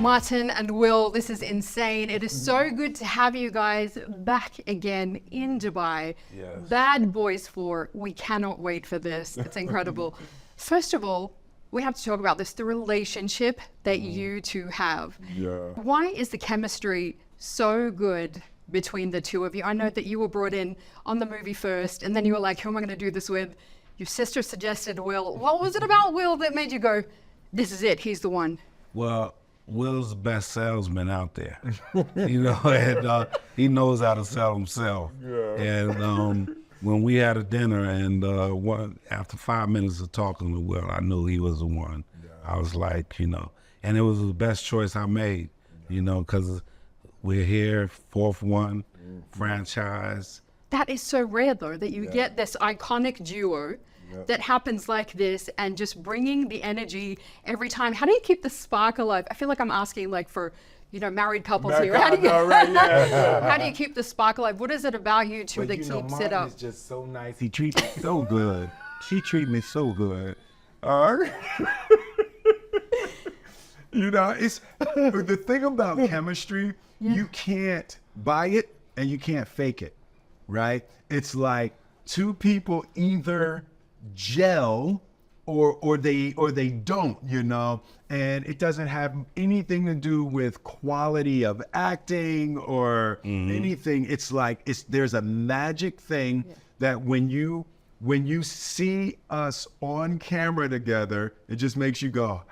Martin and Will, this is insane. It is so good to have you guys back again in Dubai. Yes. Bad Boys 4. We cannot wait for this. It's incredible. First of all, we have to talk about this, the relationship that you two have. Yeah. Why is the chemistry so good between the two of you? I know that you were brought in on the movie first, and then you were like, who am I going to do this with? Your sister suggested Will. What was it about Will that made you go, this is it, he's the one? Well, Will's the best salesman out there, and he knows how to sell himself. Yeah. And when we had a dinner, and after 5 minutes of talking to Will, I knew he was the one. Yeah. I was like, and it was the best choice I made, because we're here, fourth one, franchise. That is so rare, though, that you get this iconic duo that happens like this, and just bringing the energy every time. How do you keep the spark alive? I feel like I'm asking like for, married couples here. How do you keep the spark alive? What is it about you two that keeps it up? Is just so nice. He treats me so good. She treats me so good. It's the thing about chemistry. You can't buy it and you can't fake it, right? It's like two people either gel or they don't, and it doesn't have anything to do with quality of acting or anything. It's like there's a magic thing that when you see us on camera together, it just makes you go,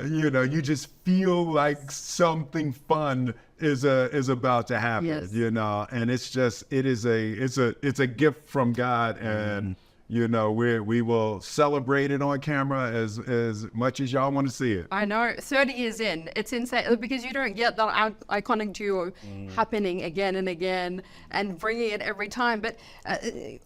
you just feel like something fun is about to happen, and it's a gift from God, and we will celebrate it on camera as much as y'all want to see it. I know, 30 years in, it's insane because you don't get that iconic duo happening again and again and bringing it every time. But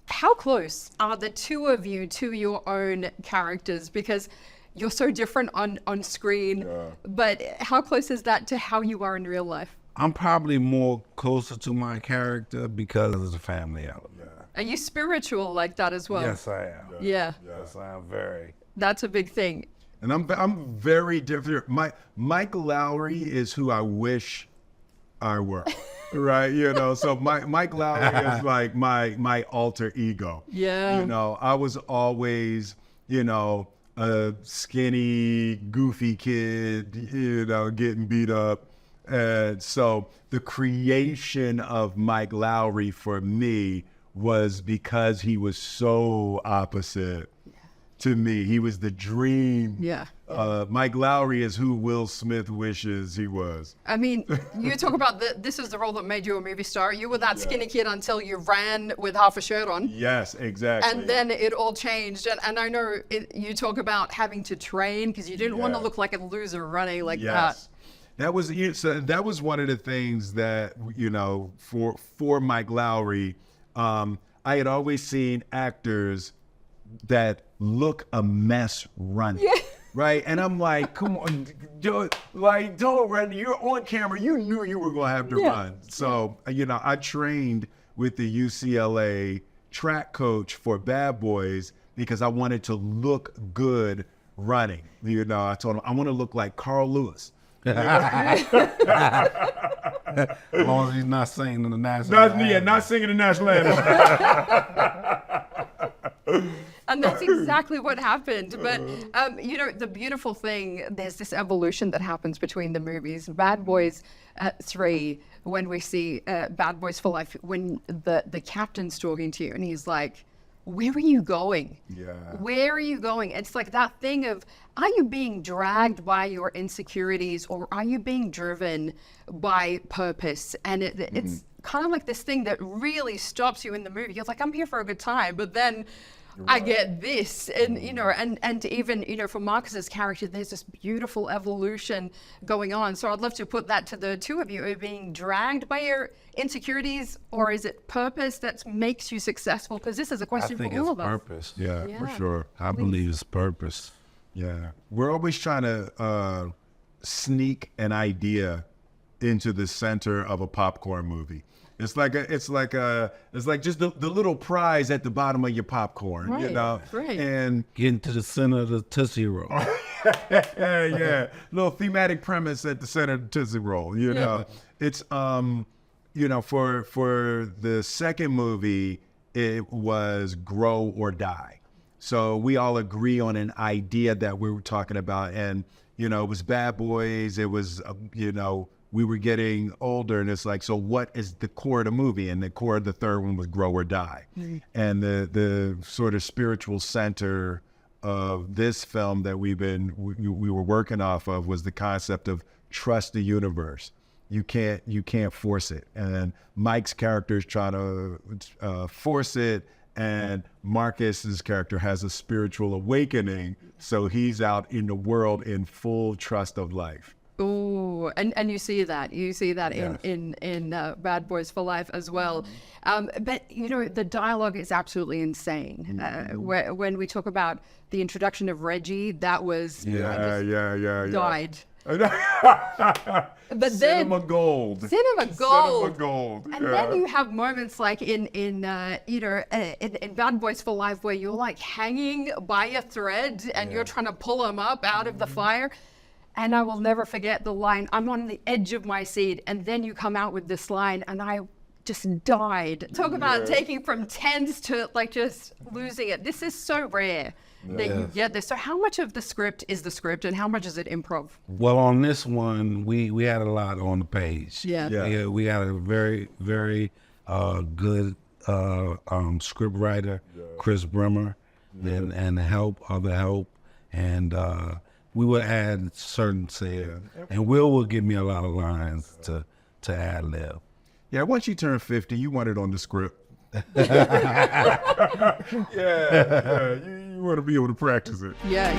how close are the two of you to your own characters? Because you're so different on screen, but how close is that to how you are in real life? I'm probably more closer to my character because of the family element. Are you spiritual like that as well? Yes, I am. Yeah. Yes, I am very. That's a big thing. And I'm very different. Mike Lowry is who I wish I were, right? So Mike Lowry is like my alter ego. Yeah. I was always, a skinny, goofy kid, getting beat up. And so the creation of Mike Lowry for me was because he was so opposite to me. He was the dream. Yeah. Mike Lowry is who Will Smith wishes he was. I mean, you talk about this is the role that made you a movie star. You were that skinny kid until you ran with half a shirt on. Yes, exactly. And then it all changed. And I know you talk about having to train because you didn't want to look like a loser running like that. That was one of the things that, for Mike Lowry, I had always seen actors that look a mess running. Yeah. Right? And I'm like, come on, don't run. You're on camera. You knew you were going to have to run. So, I trained with the UCLA track coach for Bad Boys because I wanted to look good running. I told him, I want to look like Carl Lewis. As long as he's not singing the national anthem. Not singing the national anthem. And that's exactly what happened. But, the beautiful thing, there's this evolution that happens between the movies. Bad Boys 3, when we see Bad Boys for Life, when the captain's talking to you and he's like, where are you going? Yeah. Where are you going? It's like that thing of, are you being dragged by your insecurities or are you being driven by purpose? And it's kind of like this thing that really stops you in the movie. You're like, I'm here for a good time, but then I get this. And, and even, for Marcus's character, there's this beautiful evolution going on. So I'd love to put that to the two of you. Are you being dragged by your insecurities or is it purpose that makes you successful? Because this is a question for all of us. I think it's purpose. Yeah, for sure. I believe it's purpose. Yeah. We're always trying to sneak an idea into the center of a popcorn movie. It's like just the little prize at the bottom of your popcorn, Right. Right. And Get into the center of the Tootsie Roll. Yeah, little thematic premise at the center of the Tootsie Roll. You know, it's you know, for the second movie, it was grow or die. So we all agree on an idea that we were talking about, and you know, it was Bad Boys. It was you know, we were getting older, and it's like, so what is the core of the movie? And the core of the third one was grow or die. And the sort of spiritual center of this film that we were working off of was the concept of trust the universe. You can't force it. And Mike's character is trying to force it, and Marcus's character has a spiritual awakening, so he's out in the world in full trust of life. Oh, and you see that in Bad Boys for Life as well. But you know, the dialogue is absolutely insane. When we talk about the introduction of Reggie, that was died. But then Cinema gold. Cinema Gold. And then you have moments like in Bad Boys for Life where you're like hanging by a thread and you're trying to pull him up out of the fire. And I will never forget the line, I'm on the edge of my seat. And then you come out with this line and I just died. Talk about taking from tense to like just losing it. This is so rare that you get this. So how much of the script is the script and how much is it improv? Well, on this one, we had a lot on the page. Yeah. We had a very, very good script writer, Chris Brimmer, and other help. And we would add certain scenes. And Will give me a lot of lines to ad lib. Yeah, once you turn 50, you want it on the script. You want to be able to practice it. Yeah.